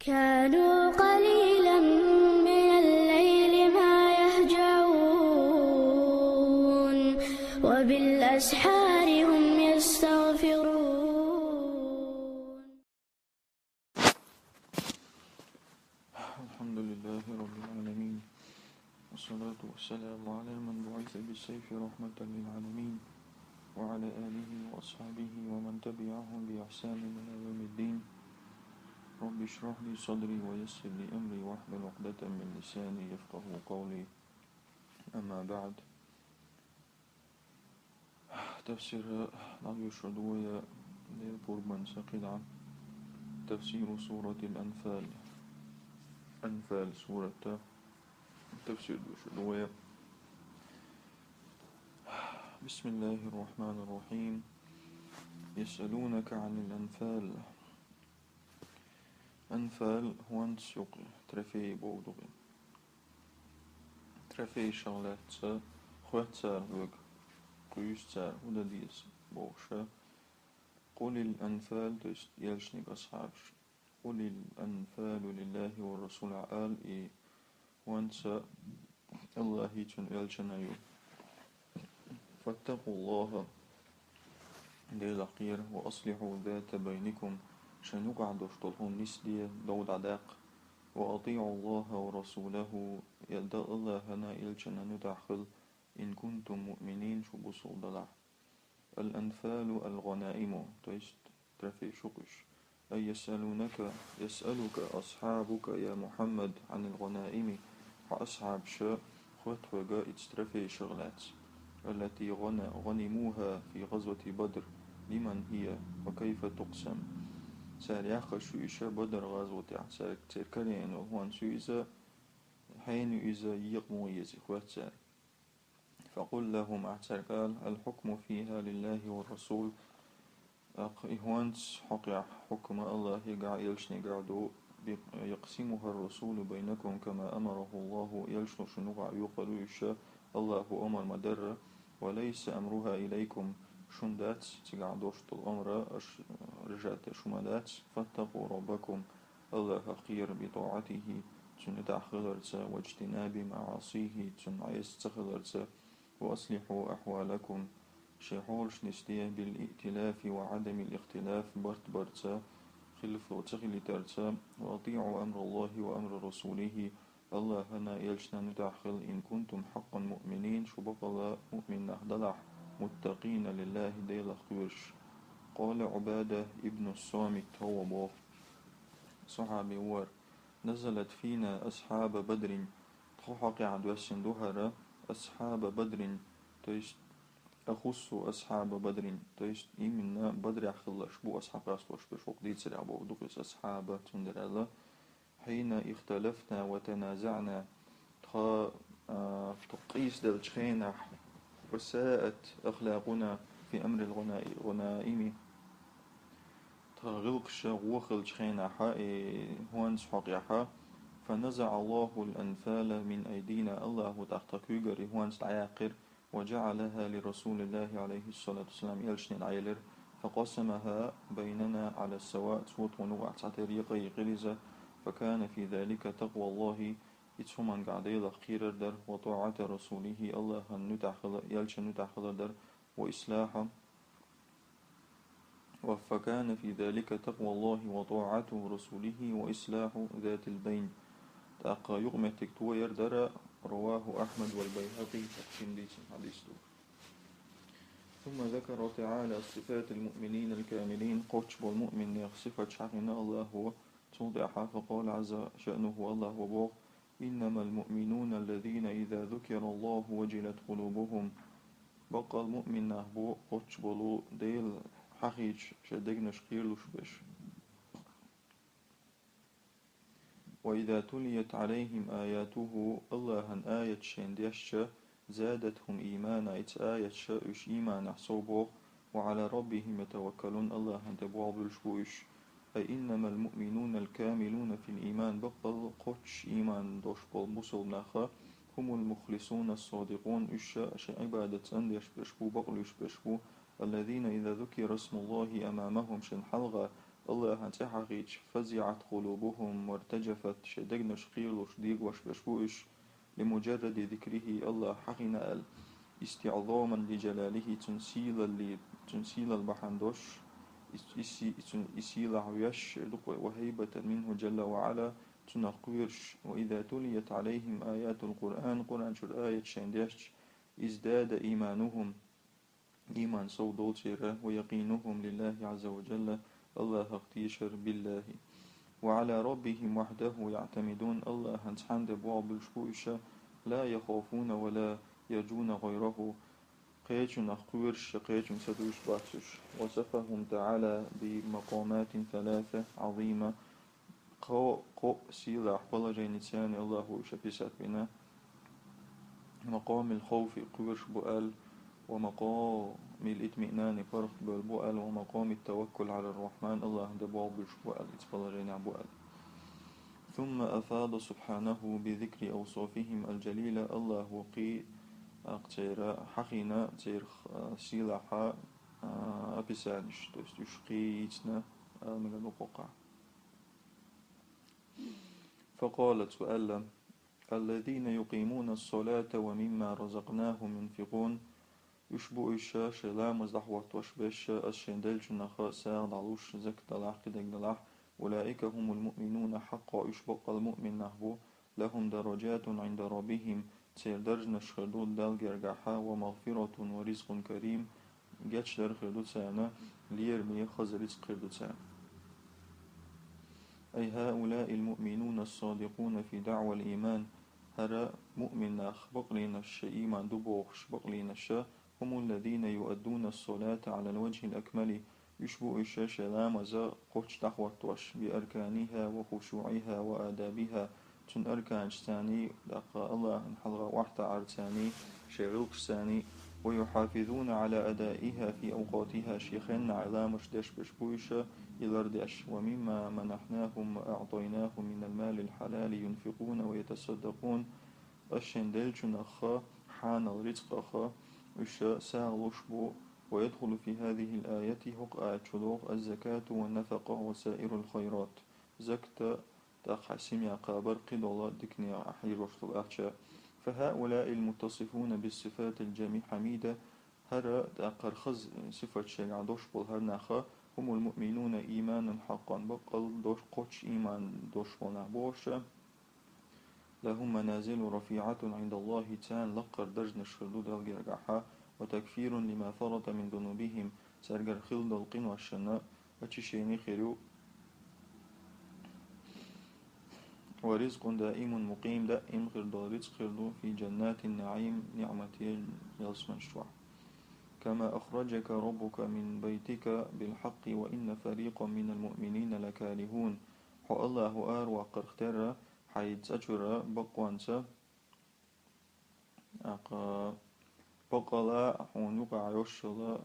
كانوا قليلا من الليل ما يهجعون وبالأسحار هم يستغفرون. الحمد لله رب العالمين، والصلاة والسلام على من بعث بالسيف رحمة للعالمين، وعلى آله وأصحابه ومن تبعهم بإحسان إلى يوم الدين. رب اشرح لي صدري ويسر لي أمري واحلل عقدة من لساني يفقه قولي. أما بعد، تفسير راديو شدوية لبوربان سقيدة، تفسير سورة الأنفال. أنفال سورة تفسير شدوية. بسم الله الرحمن الرحيم. يسألونك عن الأنفال. أنفال هو انسيق ترفي بودغ ترفي شغلات خوات سار وق قيوش سار ودا ديس بوشا. قل الأنفال تست يلشنك أصحابش. قل الأنفال لله والرسول عال وانسى الله يتن يلشنايو. فاتقوا الله للقير وأصلحوا ذات بينكم شنوقع دوشتلهم نسلية دود عداق. وأطيعوا الله ورسوله يلدى الله هنا إلشنا نداخل إن كنتم مؤمنين شبصوا ضلع. الأنفال الغنائم تيست ترفي شقش. أي يسألك أصحابك يا محمد عن الغنائم وأصحاب شاء خوتوغا اتسترفي شغلات التي غنموها في غزوة بدر، لمن هي وكيف تقسم. سارياخ شويشة بدر غزوة ساركرين وهوان سويزة حين إذا يقمو يزي خوات سار. فقل لهم قال الحكم فيها لله والرسول. إهوانس حكم الله يقع يلشني قعدو يقسمها الرسول بينكم كما أمره الله يلشن شنوغع يقل يشاء الله أمر مدر، وليس أمرها إليكم شندات تقعدوش الأمر رجعت شمدات. فاتقوا ربكم الله خير بطاعته تندع خلرت واجتناب معاصيه تنعيس تخلرت. وأصلحوا أحوالكم شحولش نستيه بالائتلاف وعدم الاختلاف برتا خلف وتغلي ترتا. وأطيعوا أمر الله وأمر رسوله الله هنا يلشنا نداخل إن كنتم حقا مؤمنين شبق الله مؤمن نهدلح متقين لله ديل خيرش. قال عبادة ابن الصامت هو بوخ صحابي ور نزلت فينا أصحاب بدر تخحق عدوسن دهرة. أصحاب بدر تيست أخص أصحاب بدر تيست إمنا بدر أخلش بو أصحاب أصلش بشوق ديت سرع بو دقس أصحاب تندر الله. حين اختلفنا وتنازعنا تقيس دلشخينا وساءت أخلاقنا في أمر الغنائم تغلقش وخل شخينا هوان سحقيحا. فنزع الله الأنفال من أيدينا الله تحتكيغر هوان سعاقر وجعلها لرسول الله عليه الصلاة والسلام يلشن العيلر. فقسمها بيننا على السواء صوت ونوع تعتريقي غلزة. فكان في ذلك تقوى الله يتسومان قعديل خير در وطاعة رسوله الله يلشن ندخل در وإصلاحا. فكان في ذلك تقوى الله وطاعة رسوله وإصلاح ذات البين. تاقا يغمتك توير در رواه أحمد والبيهقي تحسين حديث. ثم ذكر تعالى صفات المؤمنين الكاملين قوتش والمؤمن يخصفت شعرنا الله هو توضعها. فقال عز شأنه الله وبوغ إنما المؤمنون الذين إذا ذكر الله وجلت قلوبهم. بقى المؤمن نهبو قوتش بولو ديل حقيج شدقنا شقير لشبش. وإذا تليت عليهم آياته الله هن آية شنديش زادتهم إيمانا آية شاءش إيمان حصوبه. وعلى ربهم يتوكلون الله هن تبوع بالشوش. أي إنما المؤمنون الكاملون في الإيمان بقى قوتش إيمان دوش بالمسل نخا هم المخلصون الصادقون إشاء عبادة أنديش بشبو بقلش بشبو. الذين إذا ذكر اسم الله أمامهم شن حلغة الله هنتحقيج فزعت قلوبهم وارتجفت شدقنا شقيل شديق وشبشبوش لمجرد ذكره الله حقنا ال استعظاما لجلاله تنسيل البحندوش إسيل عويش وهيبة منه جل وعلا تنقيرش وإذا تليت عليهم آيات القرآن قرآن شر آية شندش ازداد إيمانهم إيمان صودول سيرة ويقينهم لله عز وجل الله اختيشر بالله وعلى ربهم وحده يعتمدون الله هنسحند بواب الشبوشة لا يخافون ولا يرجون غيره قيتشن أخويرش قيتشن سدوش باتش وصفهم تعالى بمقامات ثلاثة عظيمة قو سيلاح بلا جينيتيان الله شبيسات بنا مقام الخوف قويرش بؤال ومقام الاطمئنان فرق بالبؤال ومقام التوكل على الرحمن الله دبواب بؤال إتبلا جيني بؤال ثم أفاد سبحانه بذكر أوصافهم الجليلة الله وقي أقتير حقنا تير سيلاحا أبسانش تشقيتنا من الوقوع فقالت وألم الذين يقيمون الصلاة ومما رزقناهم ينفقون يشبو إشا شلا مزدحوة وشبش الشندل جنخا ساغد علوش زك دلاح كدك دلاح أولئك هم المؤمنون حقا يشبق المؤمن نحبو لهم درجات عند ربهم تير درج نشخدود دال جرجحا ومغفرة ورزق كريم جاتش در خردود سانا ليرمي خز رزق خردود سانا أي هؤلاء المؤمنون الصادقون في دعوى الإيمان هرا مؤمن أخبق لنا الشيء دبوخ شبق لنا الشا هم الذين يؤدون الصلاة على الوجه الأكمل يشبه الشاشة لامزا قوش تحوطوش بأركانها وخشوعها وآدابها تن أركان ثاني لقى الله انحضر وحتى عرتاني شغلق ثاني ويحافظون على أدائها في أوقاتها شيخين علامش دش بشبوشة يلردش ومما منحناهم وأعطيناهم من المال الحلال ينفقون ويتصدقون الشندل جنخا حان الرزق أخا وش ساغلوش بو ويدخل في هذه الآية هقع شلوغ الزكاة والنفقة وسائر الخيرات زكاة تقسم يقابر قدولا دكني أحير وشتل أحشاء فهؤلاء المتصفون بالصفات الجميع حميدة هرا تأقر خز صفة شيء دوش بول هرناخا هم المؤمنون إيمانا حقا بقل دوش قوش إيمان دوش بونا لهم منازل رفيعة عند الله تان لقر درج نشردود الجرجحة وتكفير لما فرط من ذنوبهم سرجر خلد القن والشناء وتشيني خيرو ورزق دائم مقيم دائم خردو رزق خردو في جنات النعيم نعمة يلسمن شوع كما أخرجك ربك من بيتك بالحق وإن فريقا من المؤمنين لكارهون حو الله آر وقرختر حيث أجر بقوانسا بقلا حون يقع يوشلا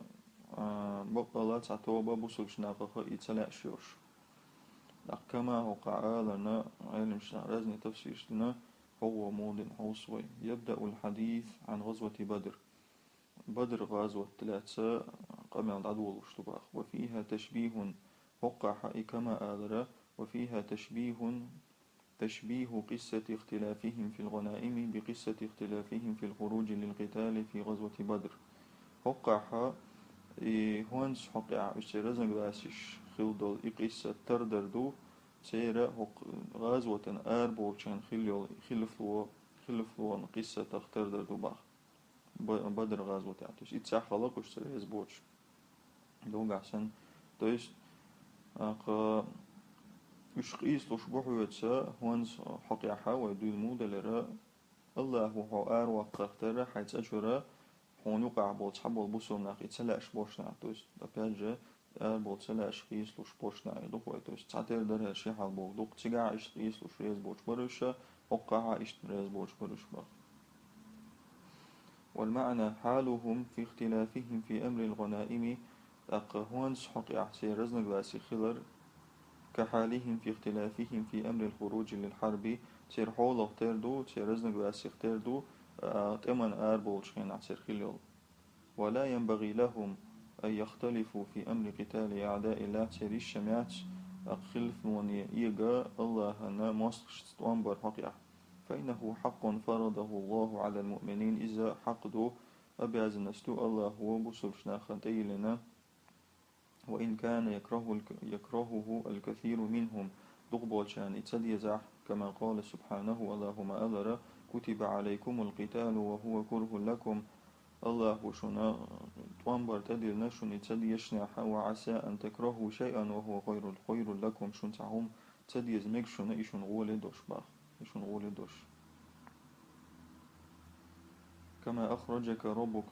بقلا تعتوبة بسلش ناقخ إتلاش يوش كما هو قال علم رزني تفسير لنا هو موضع حوصوي يبدأ الحديث عن غزوة بدر غزوة 3 قبل العدو والاشتباخ وفيها تشبيه وقع كما آذر وفيها تشبيه قصة اختلافهم في الغنائم بقصة اختلافهم في الخروج للقتال في غزوة بدر وقع هونس حقع رزن غاسش خلدل قصة تردردو سيرا غزوة آربوشان خلفلو قصة تردردو باخ بدر غزوة تعتش إتساح خلاقوش سريز بوش دوغ عسن تويش يشقيس لشبوحو يتسا هونس حقيحا ويدو المودة لرا الله هو آر وقاختر حيث أجورا هون يقع بول صحبو البوسوم ناقي تسلاش بوشنا تويش دابياجة آر بول تسلاش قيس لش بوشنا يدوك ويتويش تعتير درها شيحال بول دوك تيقع قيس لش ريز بوش برشا وقعها ريز بوش برش بخ والمعنى حالهم في اختلافهم في أمر الغنائم هون حقي أحسي رزنق لاسي خلر كحالهم في اختلافهم في أمر الخروج للحرب تير حول اختردو تير رزنق لاسي اختردو تمن آر بولشين أحسي خلال ولا ينبغي لهم أي يختلفوا في أمر قتال أعداء الله تريش شمعت أخلف وني إيجا الله أنا مصر ستوانبر حقيقة فإنه حق فرضه الله على المؤمنين إذا حقدوا أبعز نستو الله هو بصرشنا خنتي وإن كان يكرهه الكثير منهم دغبوشان يزاح كما قال سبحانه اللهم أذر كتب عليكم القتال وهو كره لكم الله وشنا توانبر تدل نشن يشنح وعسى أن تكرهوا شيئا وهو خير لكم شن تعهم تدي زمك شن إيشن غولي دوش باخ إيشن غولي دوش كما أخرجك ربك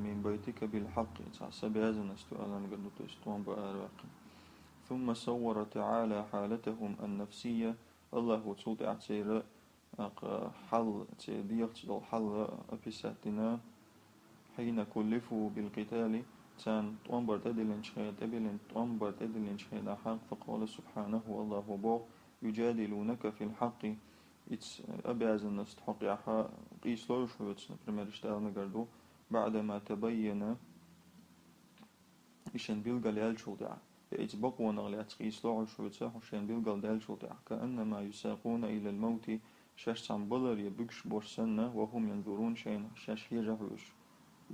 من بيتك بالحق تعصب هذا نستؤال عن قدوة استوان بأرواق ثم صور تعالى حالتهم النفسية الله تصوت اعتير حل تديق حل أبساتنا حين كلفوا بالقتال تان توانبر تدلين شهيد أبلين توانبر تدلين شهيد حق فقال سبحانه الله وبو يجادلونك في الحق أبعز الناس تحقي أحا قيس لو شويتس نبرمير اشتغلنا قردو بعدما تبين إشان بيلقى ليال شوطع إتبق ونغليات قيس لو شويتس وشان بيلقى ليال شوطع كأنما يساقون إلى الموت شاش عم بلر يبكش بوش سنة وهم ينظرون شين شاش يجهوش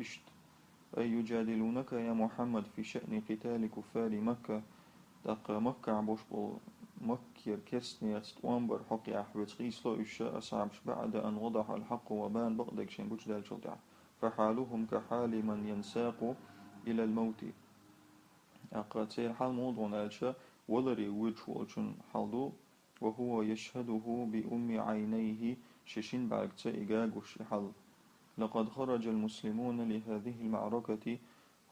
إشت أي يجادلونك يا محمد في شأن قتال كفار مكة دق مكة عبوش مكير كسني استوانبر حقي أحوت قيس لا إشاء أصعبش بعد أن وضح الحق وبان بقدك شين بوش دال شوطع فحالهم كحال من ينساق إلى الموت أقاتير حال موضوع نالشا ولري وجه والشن حالدو وهو يشهده بأم عينيه ششين بعد تأيجاج حل لقد خرج المسلمون لهذه المعركة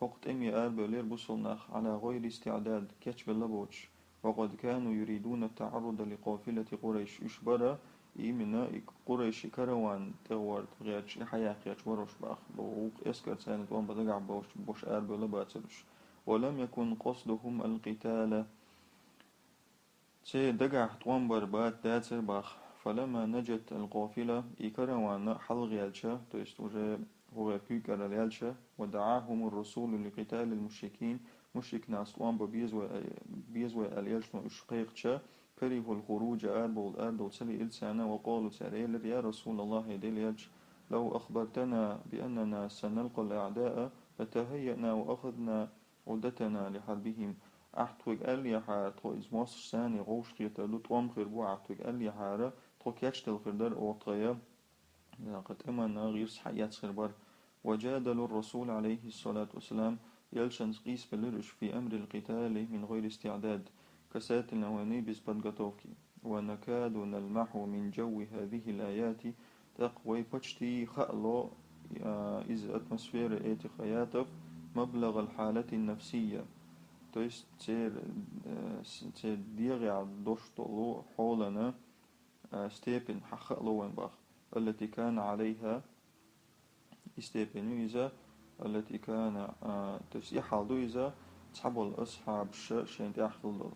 وقت أمي أربلير بصلناخ على غير استعداد كتب اللبوش وقد كانوا يريدون التعرض لقافلة قريش إشبرا إيمنا قريش كروان تغور غيرش حياة غيرش وروش بأخ بوق إسكر سانت وان بدقع بوش أربل باترش ولم يكن قصدهم القتال دقع توانبر بات داتر باخ فلما نجت القافلة إكروان حل غيالشا تستوجه هو كيكر اليالشا ودعاهم الرسول لقتال المشركين مشرك ناس توانبر بيزوى اليالشا وإشقيقشا كرهوا الخروج أربو تسلي إلسانا وقالوا تساليل يا رسول الله يديليالش لو أخبرتنا بأننا سنلقى الأعداء فتهيأنا وأخذنا عدتنا لحربهم أحتوج ألي حار تو إز مصر ساني غوش خيرتا لو توام خيربو أحتوج ألي حارة تو كيشتل خيردر أوطغيا قد أمنا غيرس حيات خيربر وجادلوا الرسول عليه الصلاة والسلام يلشن قيس بلرش في أمر القتال من غير استعداد كسات النواني بسبنغتوكي ونكاد نلمح من جو هذه الآيات تقوي بشتي خألو إز أتمسفير إيتي خياتف مبلغ الحالة النفسية то есть те ديغي دوشتلو حولنا ستيبن حق لوينباخ التي كان عليها ستيبن إذا التي كان تسيحالدو إذا تحبوا الأصحاب شين تأخذ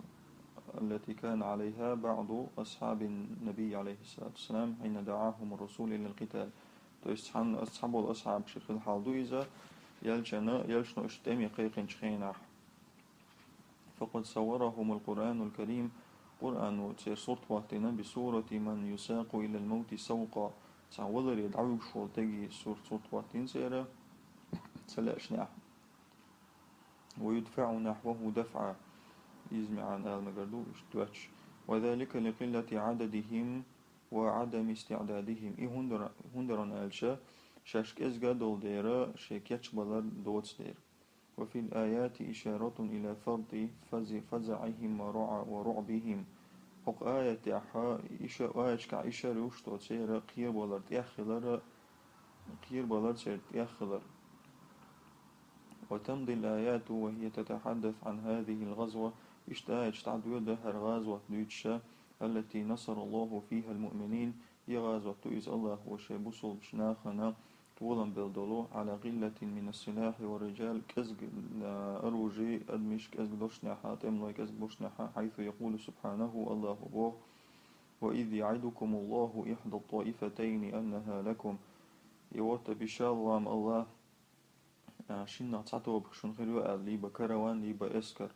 التي كان عليها بعض أصحاب النبي عليه الصلاة والسلام حين دعاهم الرسول إلى القتال то есть تحبوا الأصحاب شيخ الحالدو إذا يلشنو اشتمي قيقن شخيناح فقد صورهم القرآن الكريم قرآن صورت وقتنا بصورة من يساق إلى الموت سوقا تعوذر يدعو شو تجي صورت وقتين سيرة سلاش نح ويدفع نحوه دفعا يزمع عن المجردو اشتواتش وذلك لقلة عددهم وعدم استعدادهم هندران ألشا شاشك إزغادول ديرا شاكيتش بلر دوتس دير وفي الآيات إشارة إلى فرط فزعهم ورعبهم حق آية أحا آية كإشارة وشتو تسير قير بلر تسير تيخلر وتمضي الآيات وهي تتحدث عن هذه الغزوة اشتعد دهر غزوة دوتشا التي نصر الله فيها المؤمنين هي غزوة إذ الله وشيبوصل بشناخنا طولا بالدلو على قلة من السلاح والرجال كزق أروجي أدمش كزق دوشنحا تملا كزق دوشنحا حيث يقول سبحانه الله بوه وإذ يعدكم الله إحدى الطائفتين أنها لكم يوت بشالوام الله شن تعتوب شنغر وقال لي بكروان لي بأسكر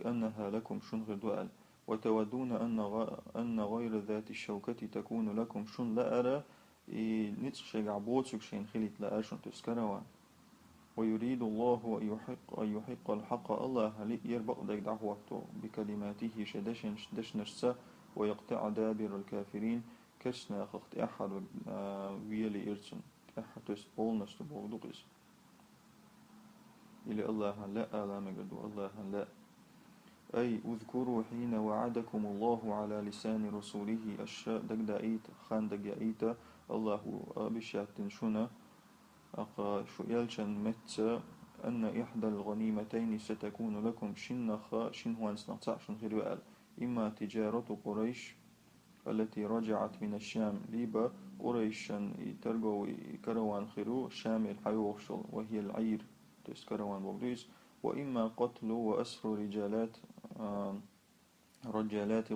أنها لكم شنغر وقال وتودون أن غير ذات الشوكة تكون لكم شن لا أرى نتشجع بوتسك شين خليت لا أشن تسكروان ويريد الله أن يحق الحق الله يربق دك دعوته بكلماته شدش نشسه ويقطع دابر الكافرين كشنا خخت أحد ويلي إرسن أحد تسبول نستبول دقس إلى الله لا مجد الله لا أي اذكروا حين وعدكم الله على لسان رسوله الشاء دك دايت خان دك يأيت الله بشات شنا أقا شو يلشن مت أن إحدى الغنيمتين ستكون لكم شن هو نصنع شن غير وقال إما تجارة قريش التي رجعت من الشام ليبا قريش ترجو كروان خيرو شام الحيوشل وهي العير تس كروان بقديس وإما قتل وأسر رجالات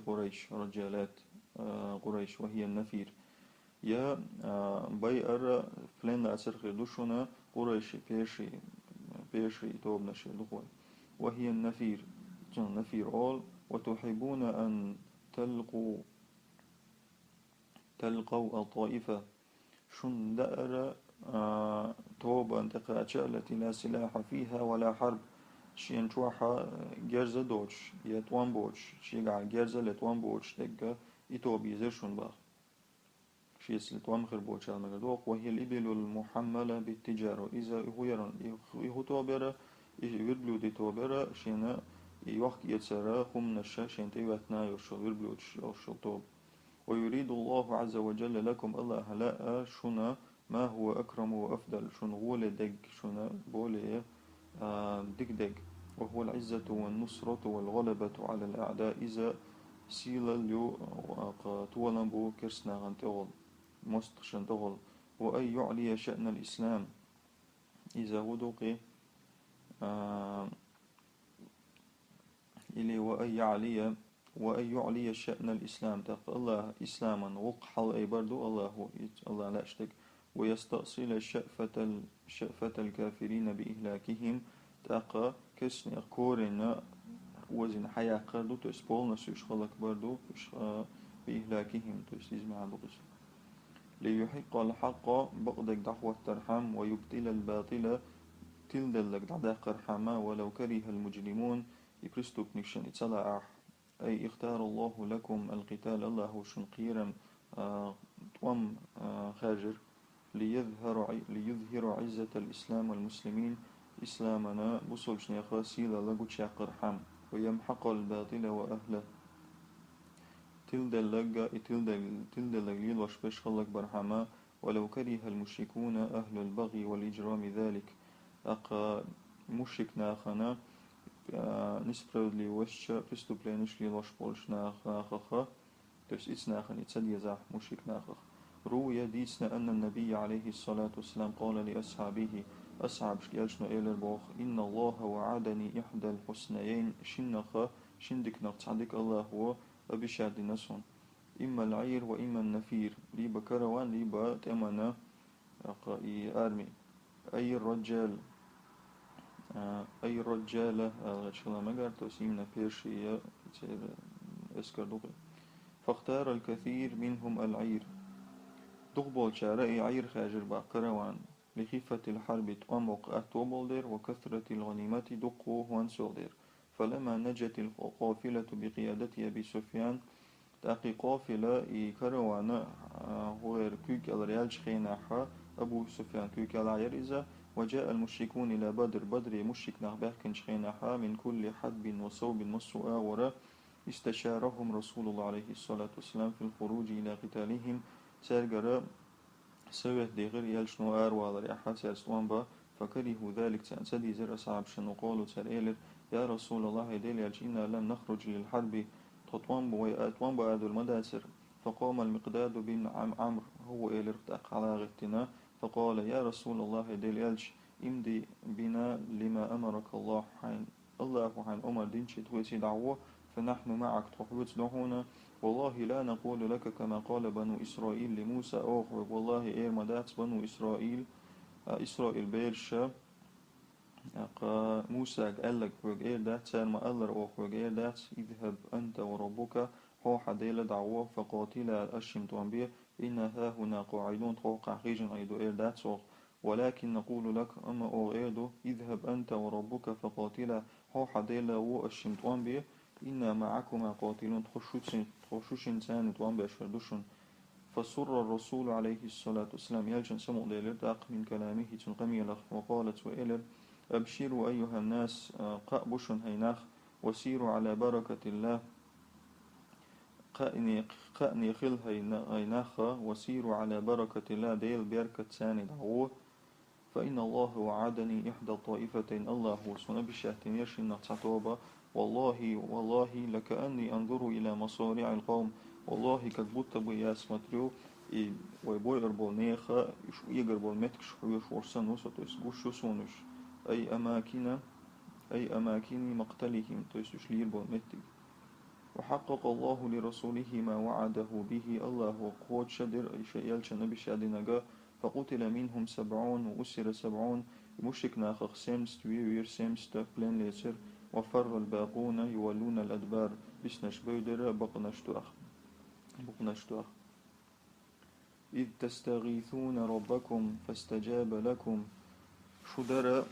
قريش وهي النفير يا بيئر فلان لا أسر خيردوشنا قريش بيشي توب نشي دخول وهي النفير أول وتحبون أن تلقوا الطائفة شن دأر توبا انتقاء التي لا سلاح فيها ولا حرب شين توحى جرزة دوش يتوان بوش شيقع جرزة لتوان بوش دقا يتوب يزرشن باخ شيس لتوان خربوش المقدوق وهي الإبل المحملة بالتجارة إذا هو يرن إهو توبرة يربلو دي توبرة شين يوحك يتسرى خم نشا شين تيواتنا يرشل يربلو يرشل توب ويريد الله عز وجل لكم الله لا شنا ما هو أكرم وأفضل شنغول دق شنا بولي دق وهو العزة والنصرة والغلبة على الأعداء إذا سيلا ليو طولنبو كرسنا غنتغل مستخشن تغل وأن يعلي شأن الإسلام إذا ودق إلي وأن يعلي شأن الإسلام تق الله إسلاما وقحل أي بردو الله لا أشتك ويستأصل شأفة الكافرين بإهلاكهم تق كسن كورنا وزن حياة قردو تسبول نسيش خلق بردو بإهلاكهم تسيز مع بقس ليحق الحق بقدك دعوة ترحم ويبطل الباطل تلدلك دعداق رحمة ولو كره المجرمون يبرستوك نكشن إتصلع أي اختار الله لكم القتال الله شنقيرا توم خاجر ليظهر عزة الإسلام والمسلمين إسلامنا بصل شنيخا سيلا لغو تشاق رحم ويمحق الباطل وأهله تلدلق ليلوش بشخلق برحمة ولو كره المشركون أهل البغي والإجرام ذلك أقا مشرك ناخنا نسبرودلي وش برستوبلينش ليلوش بولش ناخخ تس إتناخن إتسد يزاح مشرك ناخخ روي ديسنا أن النبي عليه الصلاة والسلام قال لأصحابه أصحاب شكيالشنا إلر بوخ إن الله وعدني إحدى الحسنيين شندك نقصدك الله هو أبشاد نسون إما العير وإما النفير ليبا كروان ليبا تأمنا أرمي أي الرجال غشلا مقر توسيمنا بيرشي اسكر دقل فاختار الكثير منهم العير دقبول شارعي عير خاجر باقروان لخفة الحرب تأمق أتوبولدر وكثرة الغنيمة دقو وانسولدر فلما نجت القافلة بقيادة أبي سفيان تأقي قافلة كروان غير كوك الريال شخيناحا أبو سفيان كوك العير إذا وجاء المشركون إلى بدر مشرك نغباك شخيناحا من كل حدب وصوب والسؤال ورا استشارهم رسول الله عليه الصلاة والسلام في الخروج إلى قتالهم سارقر سويت دي غير يلشنو أروال ريحا سيرسوان با فكرهوا ذلك سأنسدي زر أصعب شنو قالوا سرئيلر يا رسول الله يديل يلشينا لم نخرج للحرب تطوان با آدو المداسر فقام المقداد بن عمرو هو إيلر على غتنا فقال يا رسول الله يديل يلش امضي بنا لما أمرك الله حين أمر دينشي تويسي دعوه فنحن معك تحبت دعونا والله لا نقول لك كما قال بنو إسرائيل لموسى أخرج والله إير مدات بنو إسرائيل بيرشا موسى قال لك وجير دات سال ما قال له وجير دات اذهب أنت وربك هو حديل دعوة فقاتلا أشم توانبيه إن ها هنا قاعدون توقع خيجن أيدو إير دات سوق ولكن نقول لك أما أغيردو اذهب أنت وربك فقاتلا هو حديل وأشم توانبيه إنا معكما قاتلون تخشوش إنسان توانبيه شردوشن فسر الرسول عليه الصلاة والسلام يلجن سمو ديلر داق من كلامه تنقمي لخ وقالت وإلر أبشروا أيها الناس قأبشن هيناخ وسيروا على بركة الله قأني خل هيناخ وسيروا على بركة الله ديل بيركة ساني دعوه فإن الله وعدني إحدى الطائفتين الله وسنبي الشهتنيرش النقصة والله لكأني أنظر إلى مصارع القوم والله كتبوت بياس متريو ويبوي أربول نيخا يقربول متكش حيوش ورسان وسطوس قوش أي أماكن مقتلهم تويسوش ليربول متك وحقق الله لرسوله ما وعده به الله وقوت شدر أي شيء يلش نبي شادنغا فقتل منهم 70 وأسر 70 مشرك ناخخ سيمست وير سيمست بلين ليسر وفر الباقون يولون الأدبار بسنش بيدر بقنشتوخ إذ تستغيثون ربكم فاستجاب لكم شدر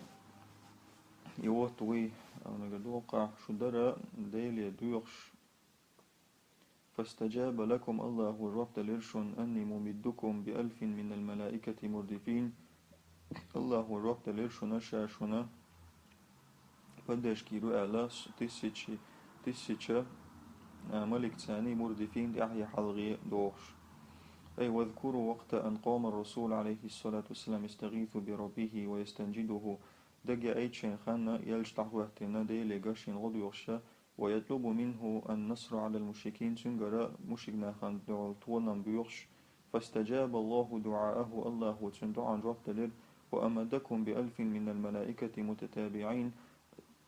يوتوي أو نقدوقع شدر ديل يدوخش فاستجاب لكم الله الرب لرشن أني ممدكم بألف من الملائكة مردفين الله الرب لرشن شاشنا فدش كيرو أعلاس تسيتش ملك ثاني مردفين دي حلغي دوخش أي واذكروا وقت أن قام الرسول عليه الصلاة والسلام يستغيث بربه ويستنجده دقي أيتشين خانا يلجتح وقتنا دي لقاشين غضو يغشى ويطلب منه النصر على المشركين سنجر مشركنا خان طولنا بيغش فاستجاب الله دعاءه الله وتندعى جواب دليل وأمدكم بألف من الملائكة متتابعين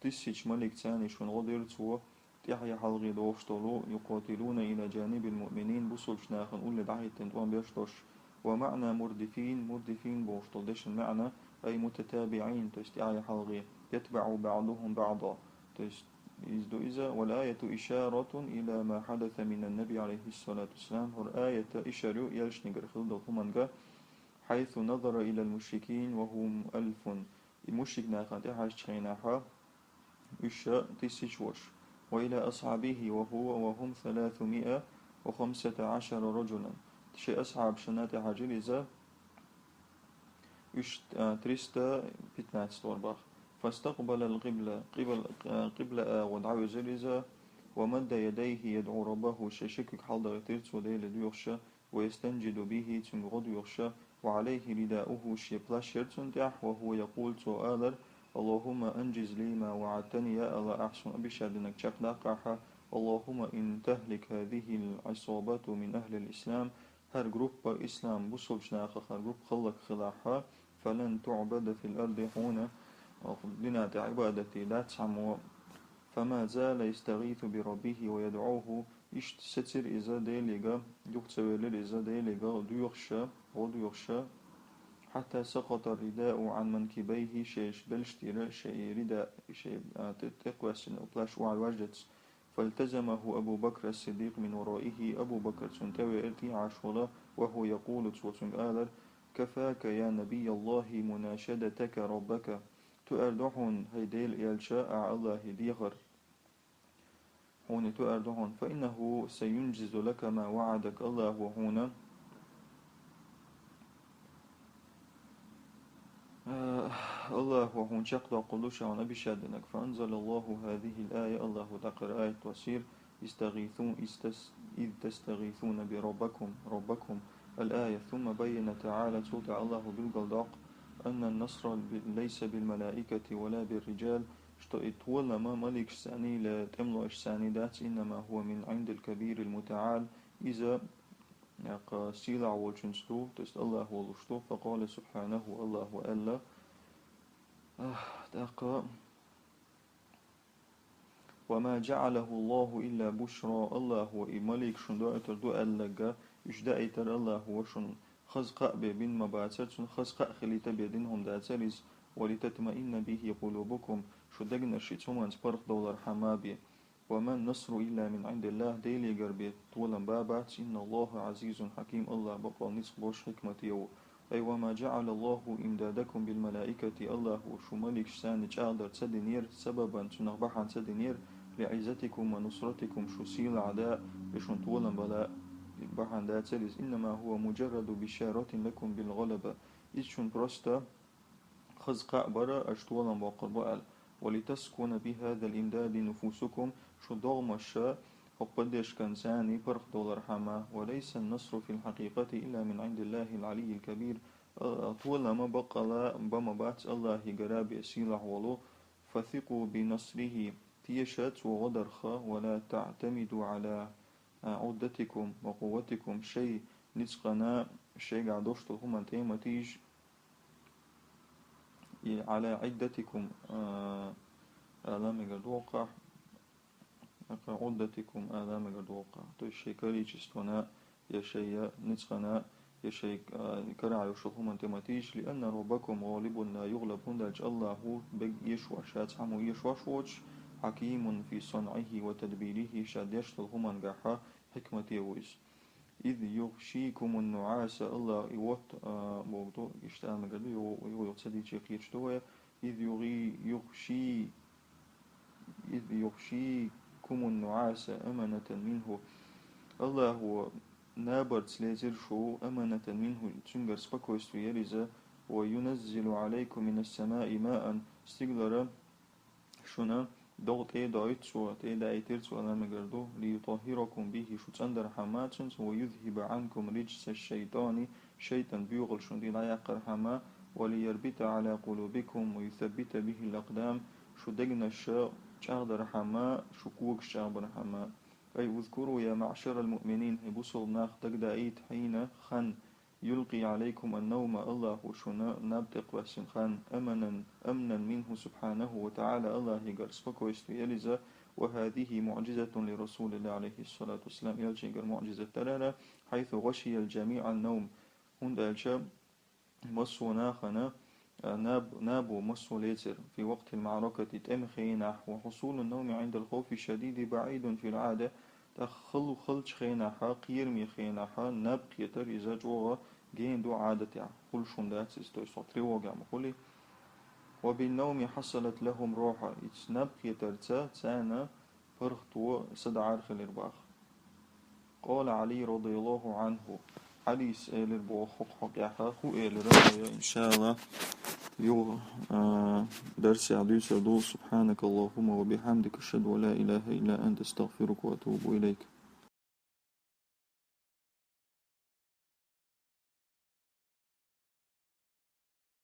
تسيج ملك ثاني شون غضير تو تحيا حلغي دوشتلو يقاتلون إلى جانب المؤمنين بصل شناخن أول دعي تنتوان بيشتوش ومعنى مردفين بوشتلدش المعنى أي متتابعين تستعي حلغي يتبع بعضهم بعضا إذا والآية إشارة إلى ما حدث من النبي عليه الصلاة والسلام والآية إشارة يلشنقر خلد ثمانجا حيث نظر إلى المشركين وهم 1000 المشرك ناخن تحاش تشيناها إشاء تسيشوش وإلى أصحابه وهم 315 رجلا شيء أصحاب شنات حاجلزة تريستا بتنات ستورباخ فاستقبل القبلة قبلة ودعو زلزة ومد يديه يدعو ربه ششكك حلد ترتس وديل ديوخشة ويستنجد به تنغض يخشى وعليه رداؤه شيبلاشر تنتح وهو يقول سؤالا اللهم أنجز لي ما وعدتني يا الله أحسن بشهدنك شقلاقها اللهم إن تهلك هذه العصابات من أهل الإسلام هر جروب إسلام بصل شناخ هر جروب خلق خلاحها فلن تعبد في الأرض هنا لنا عبادتي لا تسمو فما زال يستغيث بربه ويدعوه ستر إذا ديلغا يقتويل إذا ديلغا ديوخشى حتى سقط الرداء عن منكبيه شيش بلشتير شيء رداء شيء تقوس أبلاش وعلى وجدت فالتزمه أبو بكر الصديق من ورائه أبو بكر سنتوي ارتي عشولا وهو يقول آلر كفاك يا نبي الله مناشدتك ربك تؤردحون هيديل يلشاء الله ديغر هون تؤردحون فإنه سينجز لك ما وعدك الله هنا الله وهون شقد قلوش عن أبي شادنك فأنزل الله هذه الآية الله ذكر آية وسير إذ تستغيثون ربكم الآية ثم بين تعالى سوطع الله بالقلداق أن النصر ليس بالملائكة ولا بالرجال ولا ما ملك ساني لا تملو إشساني دات إنما هو من عند الكبير المتعال إذا سيلع والجنستو تست الله والشتو فقال سبحانه الله وألا وما جعله الله إلا بشرى الله وإملك شندائت دو ألقى يشدائتر الله وشن خزقاء بين مباتر خزقاء خليت بيدينهم داتريز ولتطمئن به قلوبكم شدقنا الشيطومان سبرخ دولار حمابي وما النصر إلا من عند الله ديلي قربي طولا بابات إن الله عزيز حكيم الله بقى نصبوش حكمة يو أي وما جعل الله إمدادكم بالملائكة الله وشمالك سانج أقدر تسدنير سببا تنغبحا تسدنير لعزتكم ونصرتكم شسيل عداء بشون طولا بلاء بحان دا تسلس إنما هو مجرد بشارة لكم بالغلبة إذ شون برستا خزقاء برا أشطولا وقرباء ولتسكن بهذا الإمداد نفوسكم شو ضغم الشاء وقدش كان ساني برخ دولار حما وليس النصر في الحقيقة إلا من عند الله العلي الكبير طول ما بقى لا بما بات الله قراب يسيلح ولو فثقوا بنصره تيشت وغدرخ ولا تعتمدوا على عدتكم وقوتكم شيء نسقنا شيء قعدوشت هم انتيما تيج على عدتكم آلام قدوقع عدتكم آلام قدوقع تو الشيء كريجستنا يا شيء نسقنا يا شيء كرع يشوفهم انتيما تيج لأن ربكم غالب لا يغلب هندج الله هو يشوى شات عمو يشوى شوش حكيم في صنعه وتدبيره شاد يشتغل انقاحا حكمة يويس إذ يغشيكم النعاس الله يوت بوغدو يشتغل مقدو يوتصدي تشيخ يشتوى إذ يغشيكم النعاس أمنة منه الله هو نابرت سليزر شو أمنة منه تنقر سبكوست ويريزا وينزل عليكم من السماء ماء استقلر شنا ضغط دايت شو دايتر شو أنا مقردو ليطهركم به شو تندر حماتن ويذهب عنكم رجس الشيطان شيطان بيغل شو دي لا يقر حما وليربط على قلوبكم ويثبت به الأقدام شو دقنا الشاء شاغدر حما شو كوك شاغدر حما أي اذكروا يا معشر المؤمنين هبوصل ناخ تقدايت حين خن يلقي عليكم النوم الله وشنا نبتق وسنخان أمنا منه سبحانه وتعالى الله يقرس فكويست يلزا وهذه معجزة لرسول الله عليه الصلاة والسلام يلجيقر معجزة تلالا حيث غشي الجميع النوم هند الشاب مصو ناخنا نابو مصو ليتر في وقت المعركة تمخينح وحصول النوم عند الخوف الشديد بعيد في العادة تخلو خلش خينحا قيرمي خينحا نبقى يتر إذا جوغا جين دو عادتي كل شندات استوي صوتري وقع مقولي وبالنوم حصلت لهم روحا نبقى يترتا تانا فرختو سدعار خليرباخ قال علي رضي الله عنه حديث إلى حق يحا هو إلى إن شاء الله يو درس عديس يدول سبحانك اللهم وبحمدك أشهد ولا إله إلا أنت استغفرك وأتوب إليك